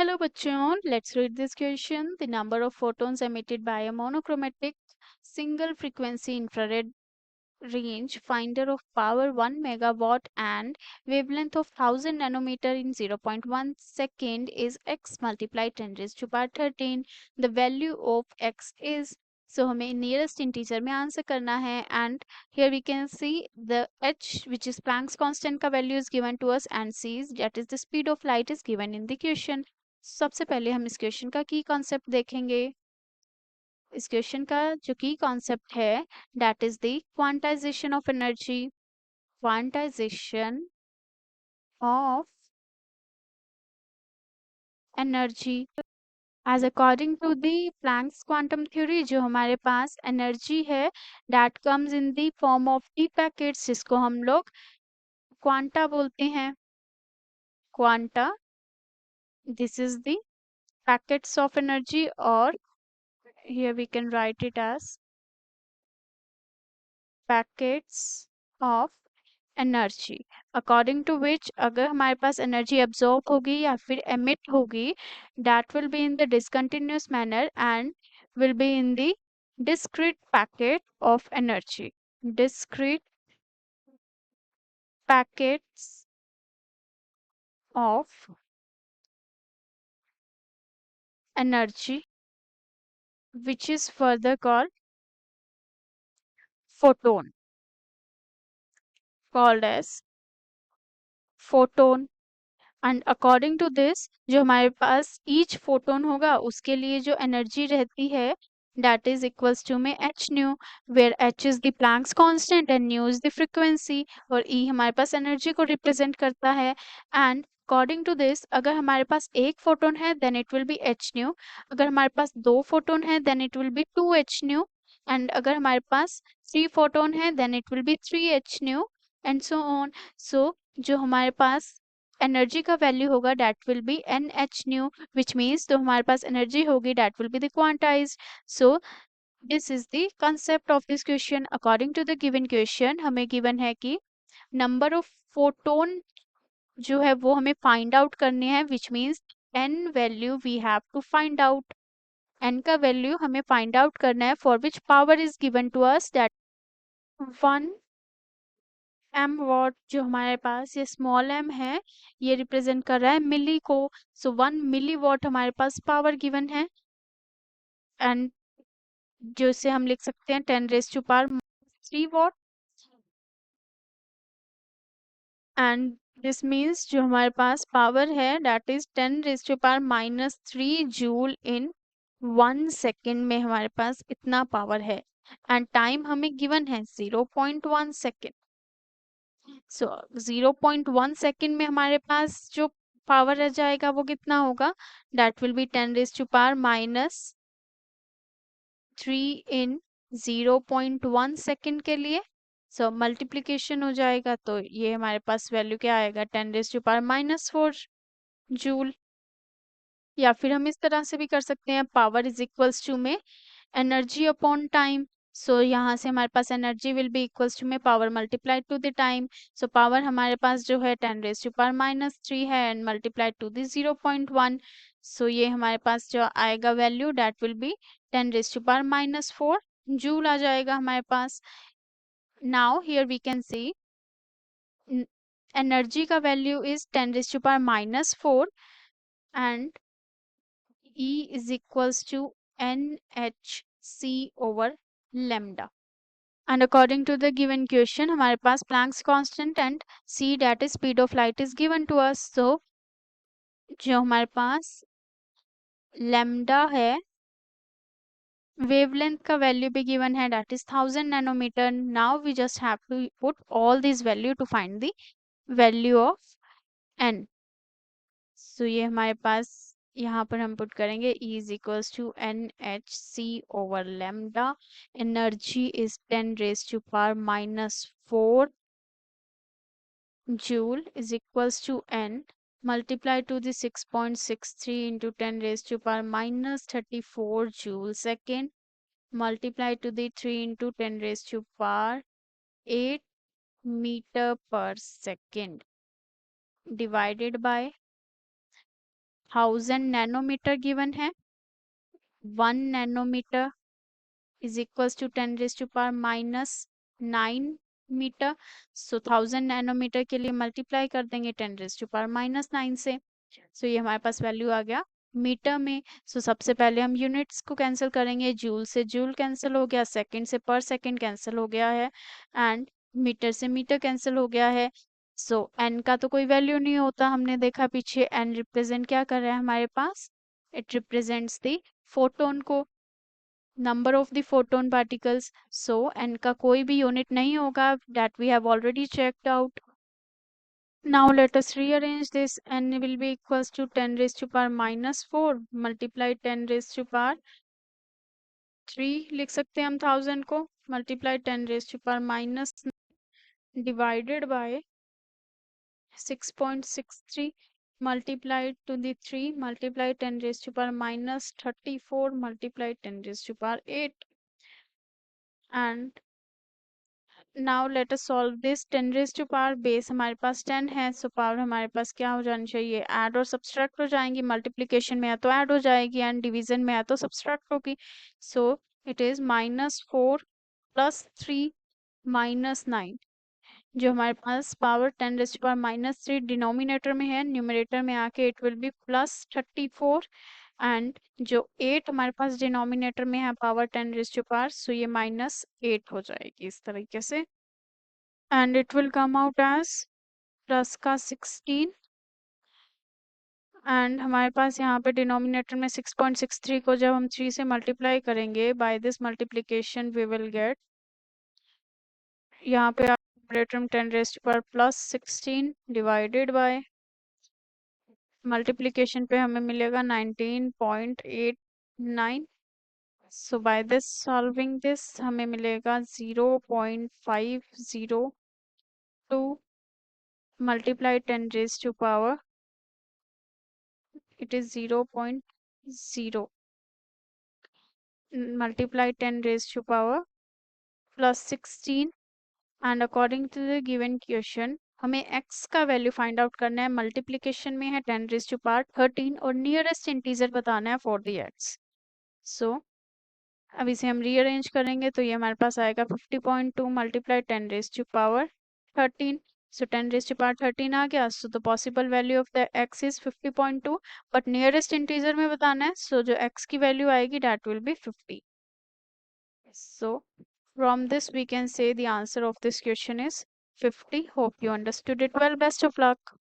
Hello bachon, let's read this question. The number of photons emitted by a monochromatic single frequency infrared range finder of power 1 megawatt and wavelength of 1000 nanometer in 0.1 second is x multiplied 10 raised to power 13. The value of x is, so हमें nearest integer में answer करना है and here we can see the h which is Planck's constant का value is given to us and c is that is the speed of light is given in the question. सबसे पहले हम इस question का की concept देखेंगे. इस question का जो की कॉन्सेप्ट है that is the quantization of energy. Quantization of energy as according to the Planck's quantum theory जो हमारे पास एनर्जी है that comes in the form of the packets जिसको हम लोग क्वांटा बोलते हैं. Quanta, this is the packets of energy और here we can write it as packets of energy according to which अगर हमारे पास एनर्जी एब्जॉर्ब होगी या फिर एमिट होगी that will be in the discontinuous manner and will be in the discrete packet of energy. Discrete packets of energy which is further called photon, called as photon. And according to this जो हमारे पास each photon होगा उसके लिए जो energy रहती है that is equals to में H nu where H is the Planck's constant and nu is the frequency और ई हमारे पास एनर्जी को रिप्रेजेंट करता है. एंड अकॉर्डिंग टू दिस अगर हमारे पास एक फोटोन है then it will be h nu, अगर हमारे पास दो फोटोन है then it will be two h nu and अगर हमारे पास थ्री फोटोन है then it will be three h nu and so on. So जो हमारे पास एनर्जी का वैल्यू होगा that will be n h nu which means तो हमारे पास एनर्जी होगी that will be the quantized. So this is the concept of this question. According to the given question हमें गिवन है कि नंबर ऑफ फोटोन जो है वो हमें फाइंड आउट करने हैं which means n value we have to find out. N का वैल्यू हमें फाइंड आउट करना है for which power is given to us that 1 m watt जो हमारे पास ये स्मॉल एम है ये रिप्रेजेंट कर रहा है मिली को. सो 1 मिली वॉट हमारे पास पावर गिवन है एंड जो इसे हम लिख सकते हैं 10 raise to power 3 watt and this means जो हमारे पास पावर है that is 10 raise to power -3 joule in 1 second में हमारे पास इतना पावर है एंड टाइम हमें गिवन है 0.1 सेकेंड. सो 0.1 सेकेंड में हमारे पास जो पावर रह जाएगा वो कितना होगा that will be 10 raise to power -3 in 0.1 second के लिए. सो मल्टीप्लीकेशन हो जाएगा तो ये हमारे पास वैल्यू क्या आएगा 10 रेज टू पावर -4 जूल. या फिर हम इस तरह से भी कर सकते हैं पावर इज इक्वल्स टू में एनर्जी अपॉन टाइम. सो यहाँ से हमारे पास energy will be equals to में power multiplied to the time. So power हमारे पास जो है 10 रेज टू पावर -3 है and multiplied to the 0.1. So ये हमारे पास जो आएगा value that will be 10 raise to power -4 joule आ जाएगा हमारे पास. Now here we can see energy का value is 10 raise to power -4 and E is equals to NHC over lambda. And according to the given question, हमारे पास Planck's constant and C that is speed of light is given to us. So जो हमारे पास lambda है wavelength का value भी given है that is 1000 nanometer. Now we just have to put all these value to find the value of n. So ये हमारे पास यहाँ पर हम पुट करेंगे E is equals to NHC over lambda. Energy is 10 raised to power -4 joule is equals to N multiply to the 6.63 into 10 raised to power -34 joule second multiply to the 3 into 10 raised to power 8 meter per second divided by 1000 nanometre given है, 1 nanometre is equals to 10 raised to power minus 9 metre. So 1000 nanometre के लिए multiply कर देंगे 10 raise to power minus 9 से। सो ये हमारे पास value आ गया metre में। सो सबसे पहले हम यूनिट्स को कैंसिल करेंगे, जूल से जूल कैंसिल हो गया, सेकंड से पर सेकंड कैंसिल हो गया है, एंड मीटर से मीटर कैंसिल हो गया है। सो एन का तो कोई वैल्यू नहीं होता, हमने देखा पीछे। एन रिप्रेजेंट क्या कर रहा है हमारे पास, इट रिप्रेजेंट्स द फोटोन को, number of the photon particles. So n का कोई भी यूनिट नहीं होगा, that we have already checked out. Now let us rearrange this. N will be equals to 10 raised to power minus 4 multiply 10 raised to power 3 लिख सकते हैं हम 1000 को, multiply 10 raised to power minus divided by 6.63 multiplied to the 3 multiply 10 raised to power minus 34 multiply 10 raised to power 8, and now let us solve this. 10 raise to power base हमारे पास 10 है, सो power हमारे पास क्या हो जानी चाहिए, ऐड और subtract हो जाएंगी। मल्टीप्लिकेशन में है तो ऐड हो जाएगी एंड डिवीजन में है तो सब्सट्रैक्ट होगी। So it is -4 + 3 -9। जो हमारे पास power 10 raise to power -3 denominator में है, न्यूमरेटर में आके इट विल बी +34, एंड जो 8 हमारे पास डिनोमिनेटर में है power 10 raise to power, so ये -8 हो जाएगी इस तरीके से, and it will come out as plus का 16, एंड हमारे पास यहाँ पे डिनोमिनेटर में 6.63 को जब हम 3 से मल्टीप्लाई करेंगे, by this multiplication we will get, यहाँ पे न्यूमरेटर में 10 raise to power +16 divided by multiplication पे हमें मिलेगा 19.89। So by this solving this हमें मिलेगा 0.502 multiply 10 raised to power, it is 0.0 multiply 10 raised to power +16, and according to the given question हमें x का वैल्यू फाइंड आउट करना है। Multiplication में है 10 raised to power 13 और नियरेस्ट इंटीजर बताना है फॉर द x। सो अब इसे हम रीअरेंज करेंगे तो ये हमारे पास आएगा 50.2 multiply 10 raised to power 13। So 10 raised to power 13 आ गया। So the possible value of the x is 50.2, but nearest integer में बताना है, so जो x की वैल्यू आएगी that will be 50। So from this we can say the answer of this question is 50। Hope you understood it well. Best of luck.